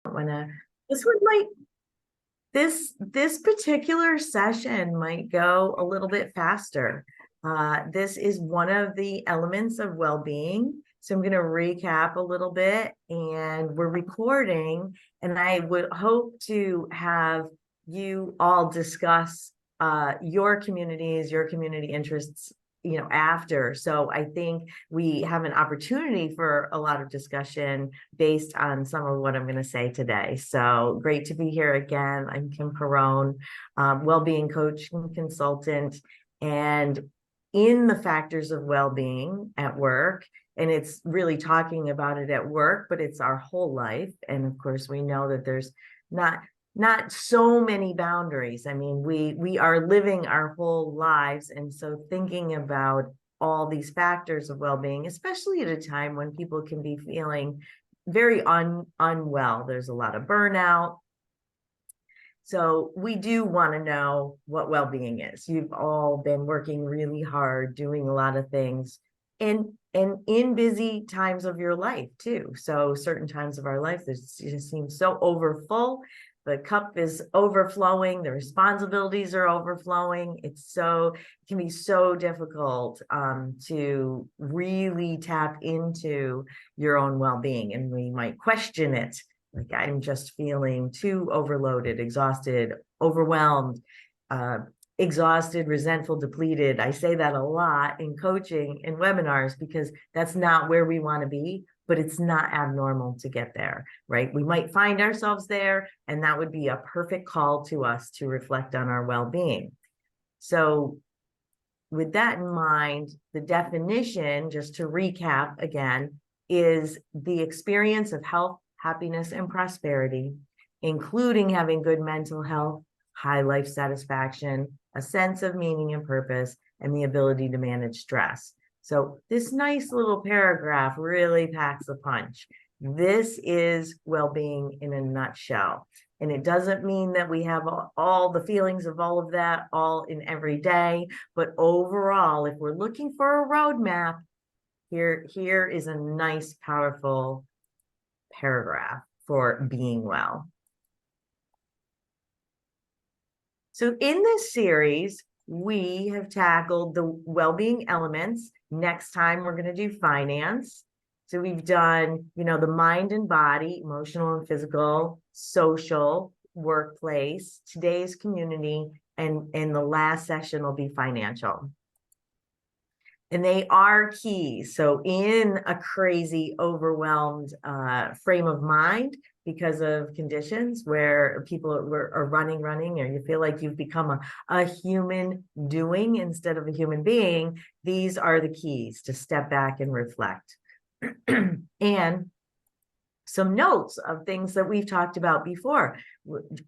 wanna this one might this particular session might go a little bit faster. This is one of the elements of well-being. So I'm going to recap a little bit, and we're recording, and I would hope to have you all discuss your communities, your community interests, after. So I think we have an opportunity for a lot of discussion based on some of what I'm going to say today. So great to be here again. I'm Kim Perrone, well-being coach and consultant, and in the factors of well-being at work. And it's really talking about it at work, but it's our whole life. And of course, we know that there's not so many boundaries. I mean, we are living our whole lives. And so thinking about all these factors of well-being, especially at a time when people can be feeling very unwell. There's a lot of burnout. So we do want to know what well-being is. You've all been working really hard, doing a lot of things, and in busy times of your life too. So certain times of our life, it just seems so overfull. The cup is overflowing, the responsibilities are overflowing. It can be so difficult to really tap into your own well-being, and we might question it. Like, I'm just feeling too overloaded, exhausted, overwhelmed, exhausted, resentful, depleted. I say that a lot in coaching and webinars because that's not where we want to be, but it's not abnormal to get there, right? We might find ourselves there, and that would be a perfect call to us to reflect on our well-being. So with that in mind, the definition, just to recap again, is the experience of health, happiness, and prosperity, including having good mental health, high life satisfaction, a sense of meaning and purpose, and the ability to manage stress. So this nice little paragraph really packs a punch. This is well-being in a nutshell. And it doesn't mean that we have all the feelings of all of that all in every day, but overall, if we're looking for a roadmap, here is a nice, powerful paragraph for being well. So in this series, we have tackled the well-being elements. Next time, we're going to do finance. So we've done, the mind and body, emotional and physical, social, workplace, today's community, and the last session will be financial. And they are keys. So in a crazy, overwhelmed frame of mind because of conditions where people are running, or you feel like you've become a human doing instead of a human being, these are the keys to step back and reflect. And some notes of things that we've talked about before,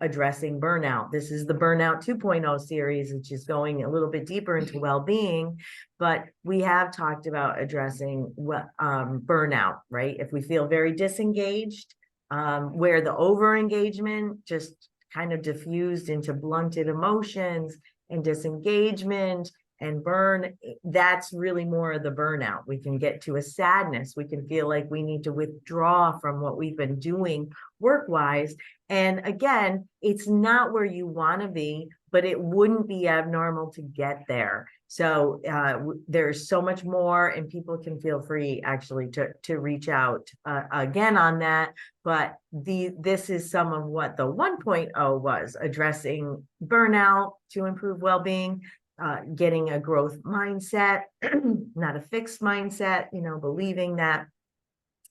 addressing burnout. This is the Burnout 2.0 series, which is going a little bit deeper into well-being, but we have talked about addressing burnout, right? If we feel very disengaged, where the over-engagement just kind of diffused into blunted emotions and disengagement and that's really more of the burnout. We can get to a sadness. We can feel like we need to withdraw from what we've been doing work-wise. And again, it's not where you want to be, but it wouldn't be abnormal to get there. So there's so much more, and people can feel free actually to reach out again on that. But this is some of what the 1.0 was, addressing burnout to improve well-being. Getting a growth mindset, not a fixed mindset, believing that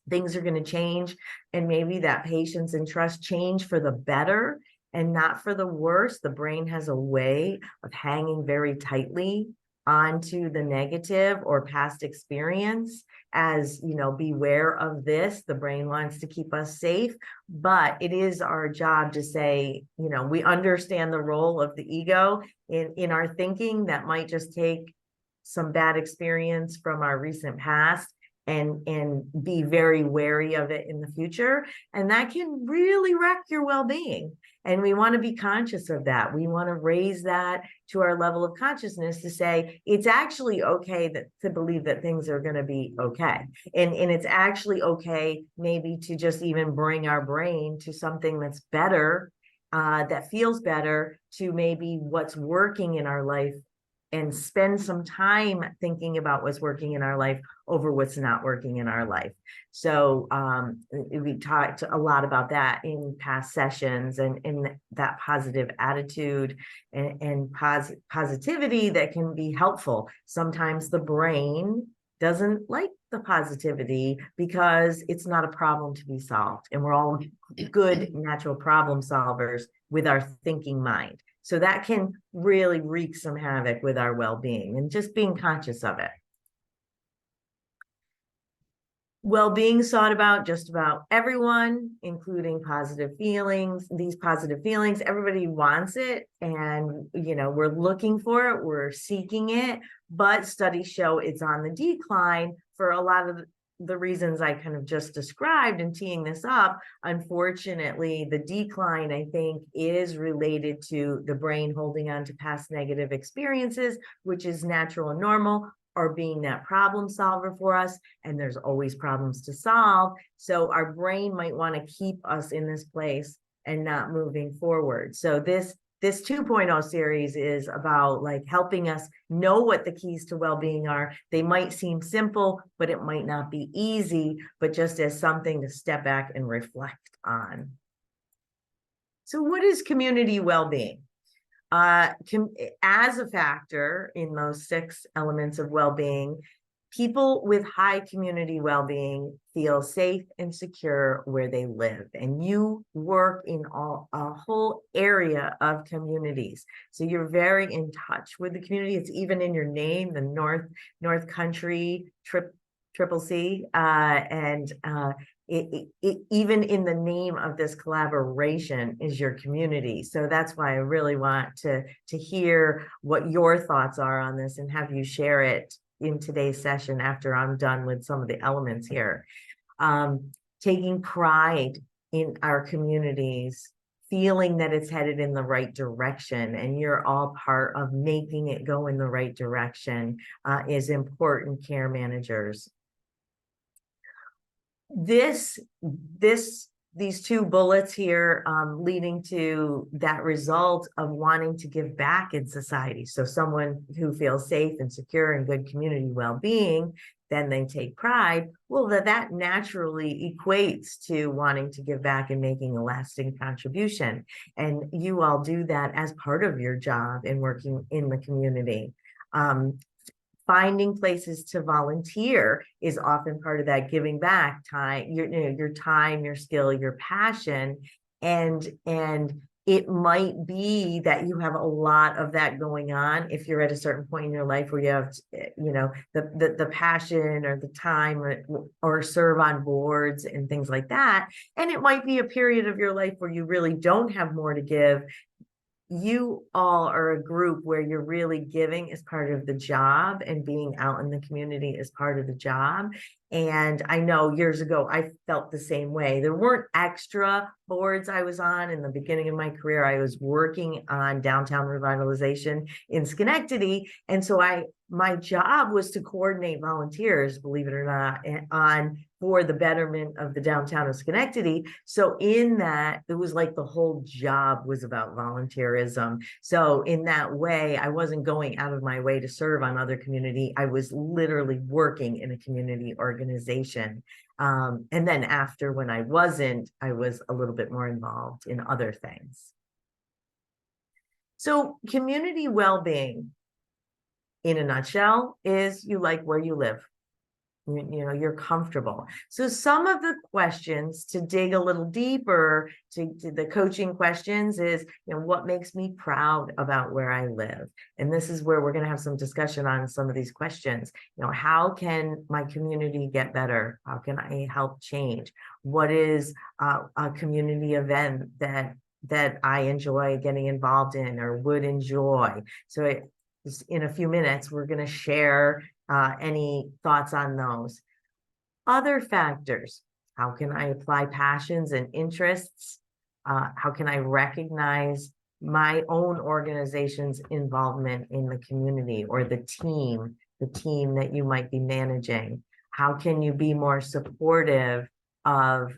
things are going to change, and maybe that patience and trust change for the better and not for the worse. The brain has a way of hanging very tightly onto the negative or past experience. As beware of this. The brain wants to keep us safe, but it is our job to say, we understand the role of the ego in our thinking. That might just take some bad experience from our recent past and be very wary of it in the future. And that can really wreck your well-being. And we want to be conscious of that. We want to raise that to our level of consciousness to say it's actually okay to believe that things are going to be okay. And it's actually okay maybe to just even bring our brain to something that's better, that feels better, to maybe what's working in our life, and spend some time thinking about what's working in our life over what's not working in our life. So we talked a lot about that in past sessions, and in that positive attitude and positivity that can be helpful. Sometimes the brain doesn't like the positivity because it's not a problem to be solved. And we're all good natural problem solvers with our thinking mind. So that can really wreak some havoc with our well-being, and just being conscious of it. Well-being sought about just about everyone, including positive feelings. These positive feelings, everybody wants it, and we're looking for it, we're seeking it, but studies show it's on the decline for a lot of the reasons I kind of just described in teeing this up. Unfortunately, the decline, I think, is related to the brain holding on to past negative experiences, which is natural and normal, or being that problem solver for us. And there's always problems to solve. So our brain might want to keep us in this place and not moving forward. So this 2.0 series is about like helping us know what the keys to well-being are. They might seem simple, but it might not be easy, but just as something to step back and reflect on. So what is community well-being? As a factor in those 6 elements of well-being, people with high community well-being feel safe and secure where they live. And you work in a whole area of communities. So you're very in touch with the community. It's even in your name, the North Country Triple C. Even in the name of this collaboration is your community. So that's why I really want to hear what your thoughts are on this, and have you share it in today's session after I'm done with some of the elements here. Taking pride in our communities, feeling that it's headed in the right direction, and you're all part of making it go in the right direction, is important, care managers. These 2 bullets here, leading to that result of wanting to give back in society. So someone who feels safe and secure and good community well-being, then they take pride. Well, that naturally equates to wanting to give back and making a lasting contribution. And you all do that as part of your job in working in the community. Finding places to volunteer is often part of that giving back time, your time, your skill, your passion. And it might be that you have a lot of that going on if you're at a certain point in your life where you have, the passion or the time, or serve on boards and things like that. And it might be a period of your life where you really don't have more to give. You all are a group where you're really giving as part of the job, and being out in the community is part of the job. And I know years ago, I felt the same way. There weren't extra boards I was on in the beginning of my career. I was working on downtown revitalization in Schenectady. And so my job was to coordinate volunteers, believe it or not, for the betterment of the downtown of Schenectady. So in that, it was like the whole job was about volunteerism. So in that way, I wasn't going out of my way to serve on other community. I was literally working in a community organization. And then after, when I wasn't, I was a little bit more involved in other things. So community well-being, in a nutshell, is you like where you live. You're comfortable. So some of the questions to dig a little deeper to the coaching questions is, what makes me proud about where I live? And this is where we're going to have some discussion on some of these questions. How can my community get better? How can I help change? What is a community event that I enjoy getting involved in or would enjoy? So in a few minutes, we're going to share any thoughts on those. Other factors, how can I apply passions and interests? How can I recognize my own organization's involvement in the community or the team that you might be managing? How can you be more supportive of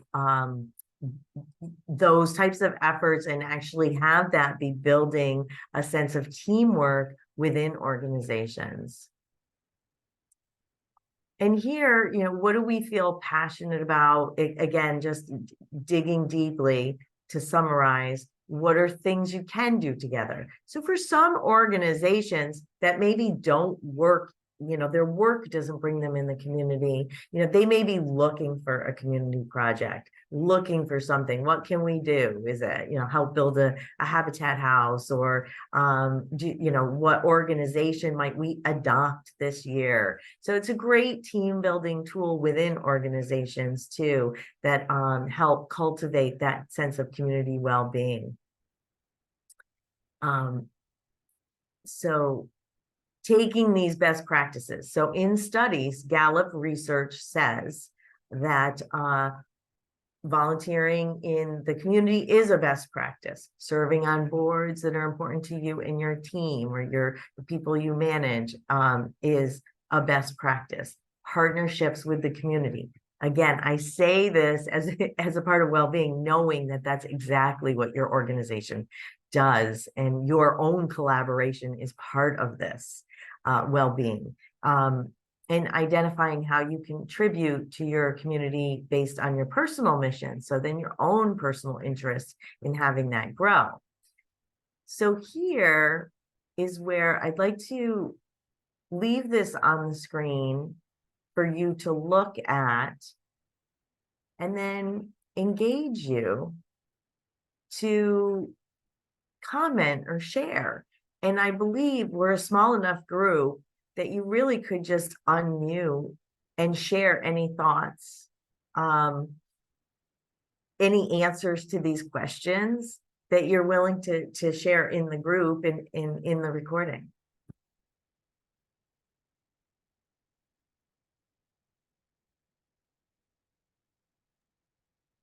those types of efforts and actually have that be building a sense of teamwork within organizations? And here, what do we feel passionate about? Again, just digging deeply to summarize, what are things you can do together? So for some organizations that maybe don't work, their work doesn't bring them in the community, they may be looking for a community project, looking for something. What can we do? Is it, help build a habitat house, or what organization might we adopt this year? So it's a great team building tool within organizations too, that help cultivate that sense of community well-being. So taking these best practices. So in studies, Gallup research says that volunteering in the community is a best practice. Serving on boards that are important to you and your team or the people you manage is a best practice. Partnerships with the community. Again, I say this as a part of well-being, knowing that that's exactly what your organization does, and your own collaboration is part of this well-being. And identifying how you contribute to your community based on your personal mission. So then your own personal interest in having that grow. So here is where I'd like to leave this on the screen for you to look at and then engage you to comment or share. And I believe we're a small enough group that you really could just unmute and share any thoughts, any answers to these questions that you're willing to share in the group and in the recording.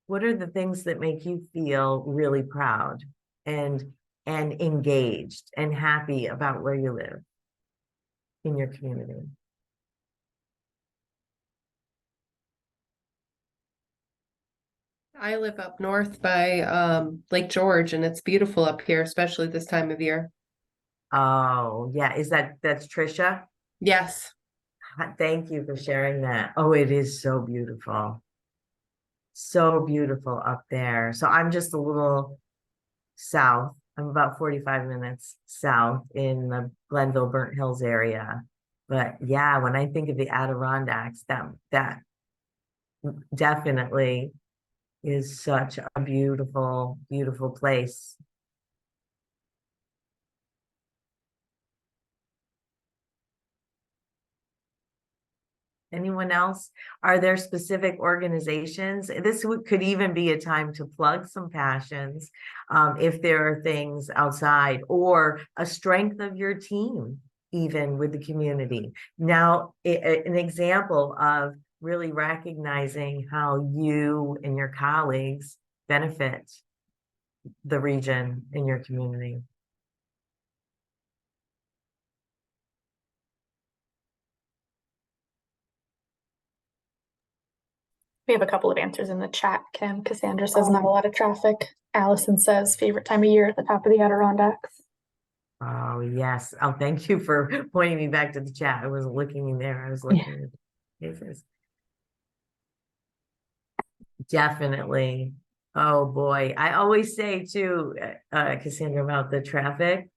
What are the things that make you feel really proud and engaged and happy about where you live in your community? I live up north by Lake George, and it's beautiful up here, especially this time of year. Oh, yeah. That's Trisha? Yes. Thank you for sharing that. Oh, it is so beautiful. So beautiful up there. So I'm just a little south. I'm about 45 minutes south in the Glenville Burnt Hills area. But yeah, when I think of the Adirondacks, that definitely is such a beautiful, beautiful place. Anyone else? Are there specific organizations? This could even be a time to plug some passions, if there are things outside, or a strength of your team, even with the community. Now, an example of really recognizing how you and your colleagues benefit the region in your community. We have a couple of answers in the chat, Kim. Cassandra says not a lot of traffic. Allison says favorite time of year at the top of the Adirondacks. Oh, yes. Oh, thank you for pointing me back to the chat. I wasn't looking in there. I was looking at the faces. Definitely. Oh boy. I always say too, Cassandra, about the traffic.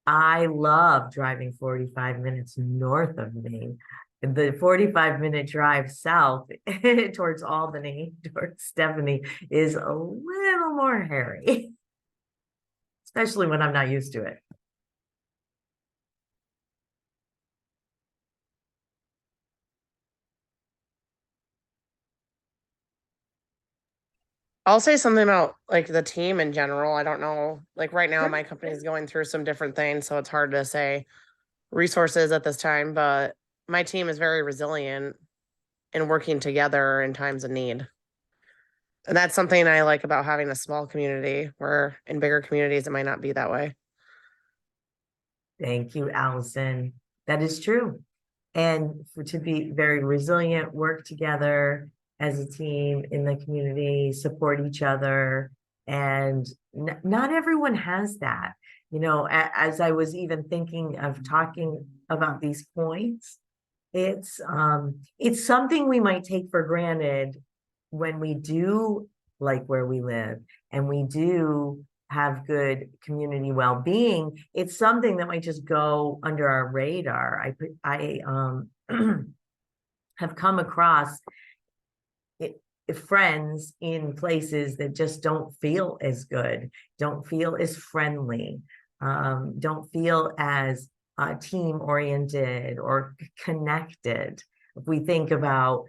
I love driving 45 minutes north of me. The 45-minute drive south towards Albany, towards Stephanie, is a little more hairy, especially when I'm not used to it. I'll say something about like the team in general. I don't know, like right now my company is going through some different things, so it's hard to say resources at this time, but my team is very resilient and working together in times of need. And that's something I like about having a small community, where in bigger communities, it might not be that way. Thank you, Allison. That is true. And to be very resilient, work together as a team in the community, support each other. And not everyone has that. You know, as I was even thinking of talking about these points, it's something we might take for granted when we do like where we live and we do have good community well-being. It's something that might just go under our radar. I have come across friends in places that just don't feel as good, don't feel as friendly, don't feel as team oriented or connected. If we think about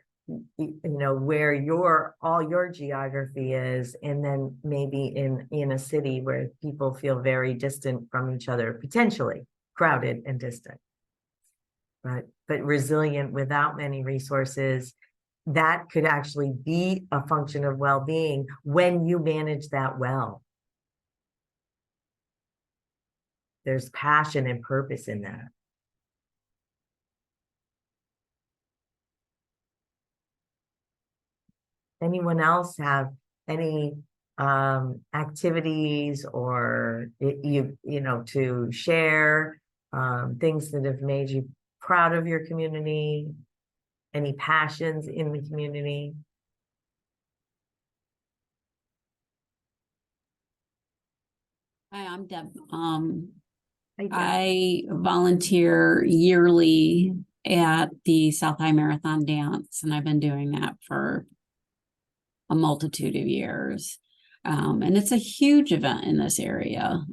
where all your geography is, and then maybe in a city where people feel very distant from each other, potentially crowded and distant, but resilient without many resources, that could actually be a function of well-being when you manage that well. There's passion and purpose in that. Anyone else have any activities or to share things that have made you proud of your community? Any passions in the community? Hi, I'm Deb. Hi, Deb. I volunteer yearly at the South High Marathon Dance, and I've been doing that for a multitude of years. And it's a huge event in this area,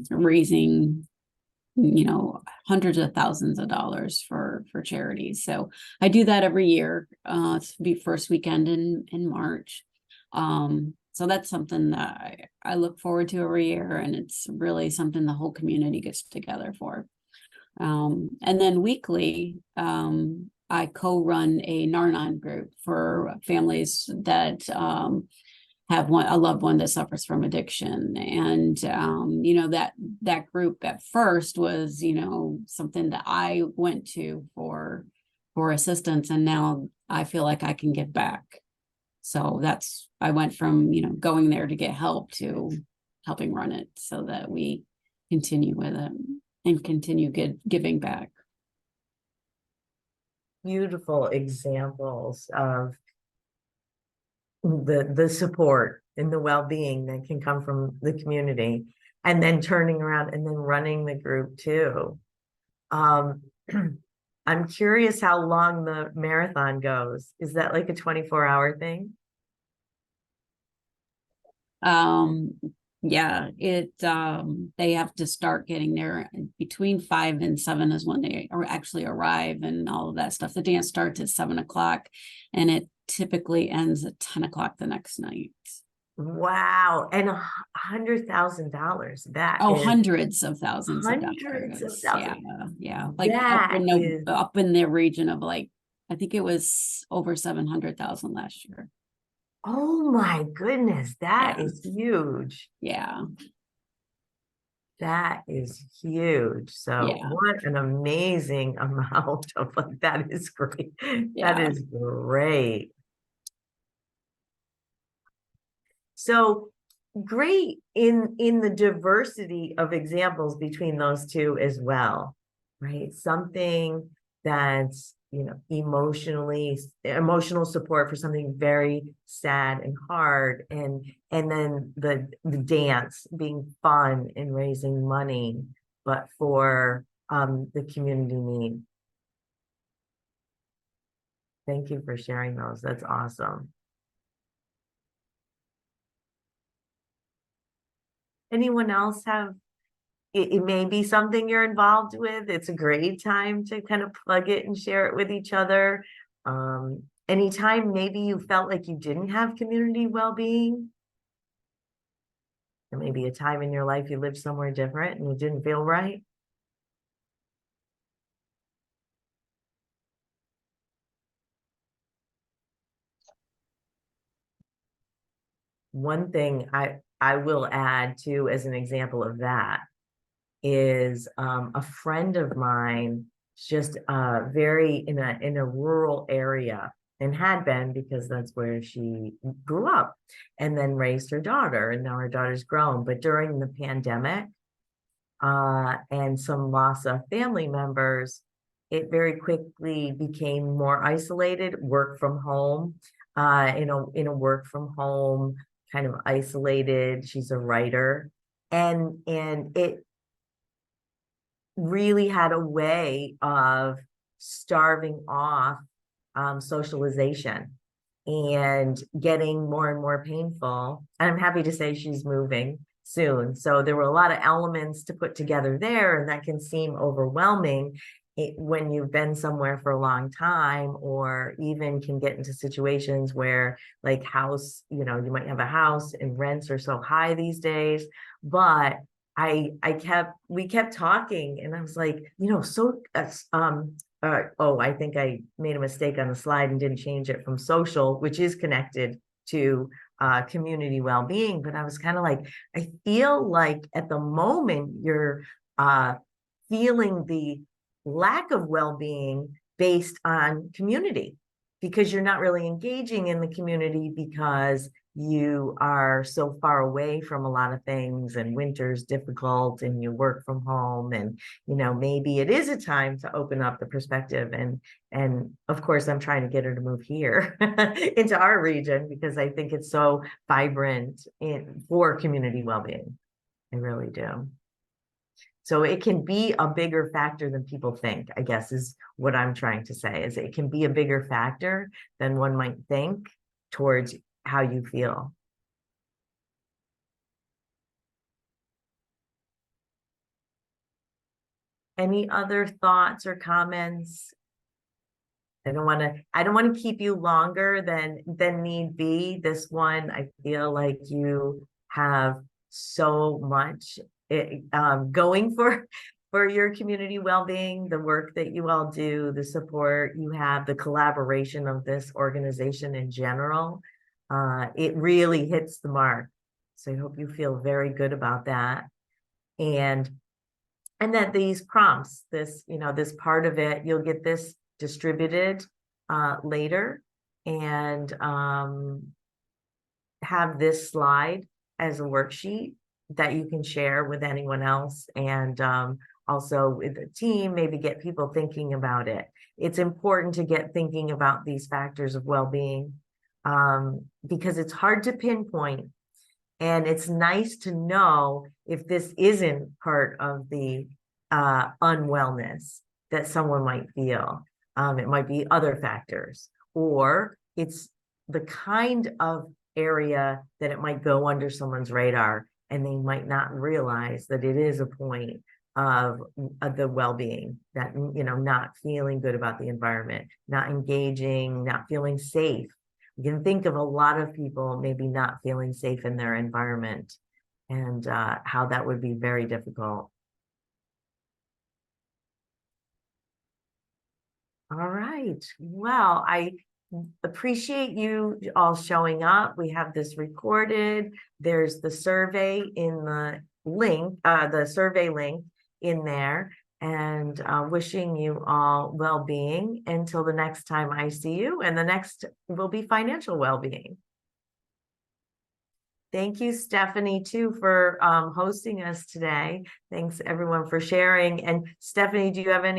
raising, hundreds of thousands of dollars for charities. So I do that every year. It's the first weekend in March. So that's something that I look forward to every year, and it's really something the whole community gets together for. And then weekly, I co-run a Narnon group for families that have a loved one that suffers from addiction. And, that group at first was, something that I went to for assistance. And now I feel like I can give back. So I went from, going there to get help to helping run it so that we continue with it and continue giving back. Beautiful examples of the support and the well-being that can come from the community, and then turning around and then running the group too. I'm curious how long the marathon goes. Is that like a 24-hour thing? Yeah, they have to start getting there between 5 and 7 is when they actually arrive and all of that stuff. The dance starts at 7 o'clock and it typically ends at 10 o'clock the next night. Wow. And $100,000. That is hundreds of thousands of dollars. hundreds of thousands. Yeah. Like That up in the region of I think it was over 700,000 last year. Oh my goodness, that Yeah. is huge. Yeah. That is huge. So Yeah. what an amazing amount of that is great. Yeah. That is great. So great in the diversity of examples between those two as well, right? Something that's emotional support for something very sad and hard, and then the dance being fun and raising money, but for the community need. Thank you for sharing those. That's awesome. Anyone else have, it may be something you're involved with. It's a great time to kind of plug it and share it with each other. Anytime maybe you felt like you didn't have community well-being, or maybe a time in your life you lived somewhere different and it didn't feel right. one thing I will add too, as an example of that, is a friend of mine, just very in a rural area, and had been, because that's where she grew up, and then raised her daughter, and now her daughter's grown. But during the pandemic, and some loss of family members, it very quickly became more isolated, work from home, in a work from home kind of isolated. She's a writer, and it really had a way of starving off socialization and getting more and more painful. And I'm happy to say she's moving soon. So there were a lot of elements to put together there, and that can seem overwhelming when you've been somewhere for a long time, or even can get into situations where, like, house, you might have a house and rents are so high these days. But we kept talking, and I was like, I think I made a mistake on the slide and didn't change it from social, which is connected to community well-being. But I was kind of like, I feel like at the moment you're feeling the lack of well-being based on community, because you're not really engaging in the community because you are so far away from a lot of things, and winter's difficult, and you work from home, and maybe it is a time to open up the perspective. And of course I'm trying to get her to move here into our region, because I think it's so vibrant for community well-being. I really do. So it can be a bigger factor than people think, I guess, is what I'm trying to say, is it can be a bigger factor than one might think towards how you feel. Any other thoughts or comments? I don't want to keep you longer than need be. This one, I feel like you have so much going for your community well-being, the work that you all do, the support you have, the collaboration of this organization in general. It really hits the mark. So I hope you feel very good about that. And that these prompts, this part of it, you'll get this distributed later, and have this slide as a worksheet that you can share with anyone else, and also with the team, maybe get people thinking about it. It's important to get thinking about these factors of well-being, because it's hard to pinpoint, and it's nice to know if this isn't part of the unwellness that someone might feel. It might be other factors, or it's the kind of area that it might go under someone's radar, and they might not realize that it is a point of the well-being, that, not feeling good about the environment, not engaging, not feeling safe. You can think of a lot of people maybe not feeling safe in their environment, and how that would be very difficult. All right. Well, I appreciate you all showing up. We have this recorded. There's the survey in the link, the survey link in there, and wishing you all well-being until the next time I see you. And the next will be financial well-being. Thank you, Stephanie, too, for hosting us today. Thanks everyone for sharing. And Stephanie, do you have any